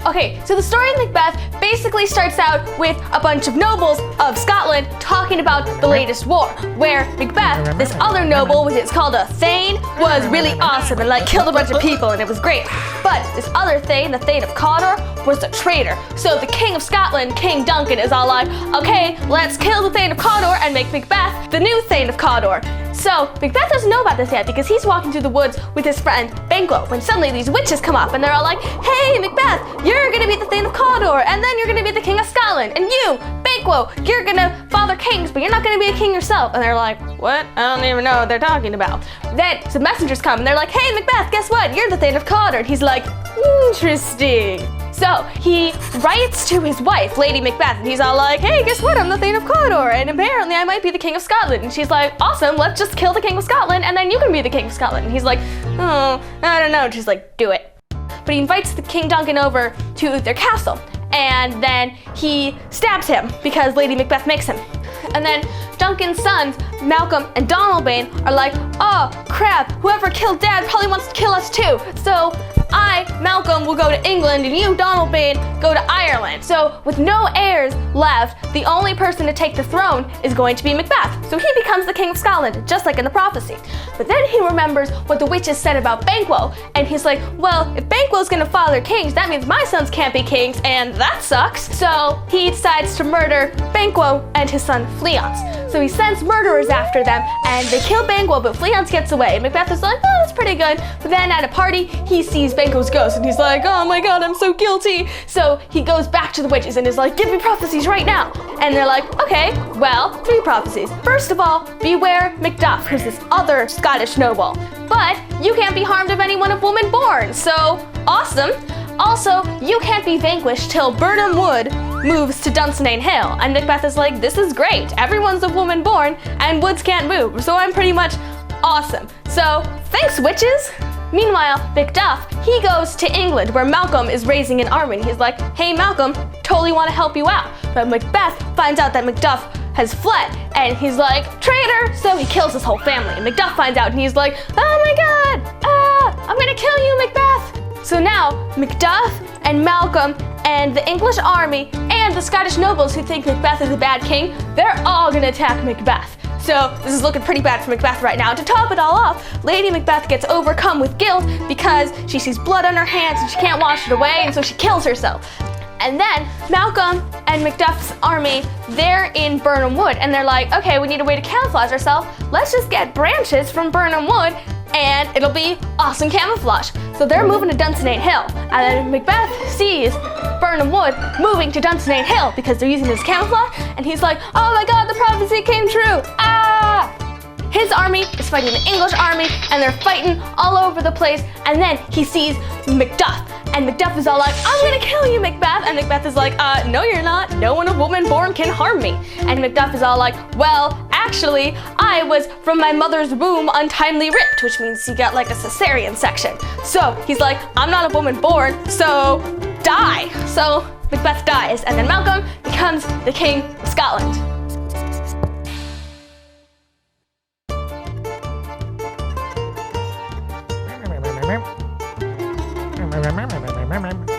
Okay, so the story of Macbeth basically starts out with a bunch of nobles of Scotland talking about the latest war, where Macbeth, this other noble, which is called a Thane, was really awesome and like killed a bunch of people and it was great. But this other Thane, the Thane of Cawdor, was a traitor. So the King of Scotland, King Duncan, is all like, okay, let's kill the Thane of Cawdor and make Macbeth the new Thane of Cawdor. So Macbeth doesn't know about this yet because he's walking through the woods with his friend Banquo when suddenly these witches come up and they're all like, hey Macbeth, you're gonna be the Thane of Cawdor and then you're gonna be the King of Scotland, and you, Banquo, you're gonna father kings but you're not gonna be a king yourself. And they're like, what? I don't even know what they're talking about. Then some messengers come and they're like, hey Macbeth, guess what? You're the Thane of Cawdor. And he's like, interesting. So he writes to his wife, Lady Macbeth, and he's all like, hey, guess what? I'm the Thane of Cawdor, and apparently I might be the King of Scotland. And she's like, awesome, let's just kill the King of Scotland, and then you can be the King of Scotland. And he's like, oh, I don't know. And she's like, do it. But he invites the King Duncan over to their castle, and then he stabs him because Lady Macbeth makes him. And then Duncan's sons, Malcolm and Donalbain, are like, oh, crap, whoever killed Dad probably wants to kill us too. So I, Malcolm, will go to England and you, Donalbain, go to Ireland. So with no heirs left, the only person to take the throne is going to be Macbeth. So he becomes the King of Scotland, just like in the prophecy. But then he remembers what the witches said about Banquo, and he's like, well, if Banquo's gonna father kings, that means my sons can't be kings, and that sucks. So he decides to murder Banquo and his son Fleance. So he sends murderers after them, and they kill Banquo, but Fleance gets away. And Macbeth is like, oh, that's pretty good. But then at a party, he sees Banquo's ghost, and he's like, oh my god, I'm so guilty. So he goes back to the witches and is like, give me prophecies right now. And they're like, okay, well, 3 prophecies. First of all, beware Macduff, who's this other Scottish noble. But you can't be harmed of anyone of woman born, so awesome. Also, you can't be vanquished till Birnam Wood moves to Dunsinane Hill. And Macbeth is like, this is great. Everyone's a woman born and woods can't move, so I'm pretty much awesome. So thanks, witches. Meanwhile, Macduff, he goes to England where Malcolm is raising an army. And he's like, hey Malcolm, totally want to help you out. But Macbeth finds out that Macduff has fled and he's like, traitor! So he kills his whole family. And Macduff finds out and he's like, oh my god, I'm gonna kill you, Macbeth! So now, Macduff and Malcolm and the English army and the Scottish nobles who think Macbeth is a bad king, they're all gonna attack Macbeth. So this is looking pretty bad for Macbeth right now. To top it all off, Lady Macbeth gets overcome with guilt because she sees blood on her hands and she can't wash it away, and so she kills herself. And then Malcolm and Macduff's army, they're in Birnam Wood, and they're like, okay, we need a way to camouflage ourselves. Let's just get branches from Birnam Wood and it'll be awesome camouflage. So they're moving to Dunsinane Hill, and then Macbeth sees Birnam Wood moving to Dunsinane Hill because they're using this camouflage, and he's like, oh my god, the prophecy came true, ah! His army is fighting the English army, and they're fighting all over the place, and then he sees Macduff, and Macduff is all like, I'm gonna kill you, Macbeth, and Macbeth is like, no you're not, no one of woman born can harm me. And Macduff is all like, well, actually, I was from my mother's womb untimely ripped, which means he got like a cesarean section. So he's like, I'm not a woman born, so die. So Macbeth dies, and then Malcolm becomes the King of Scotland. Remember.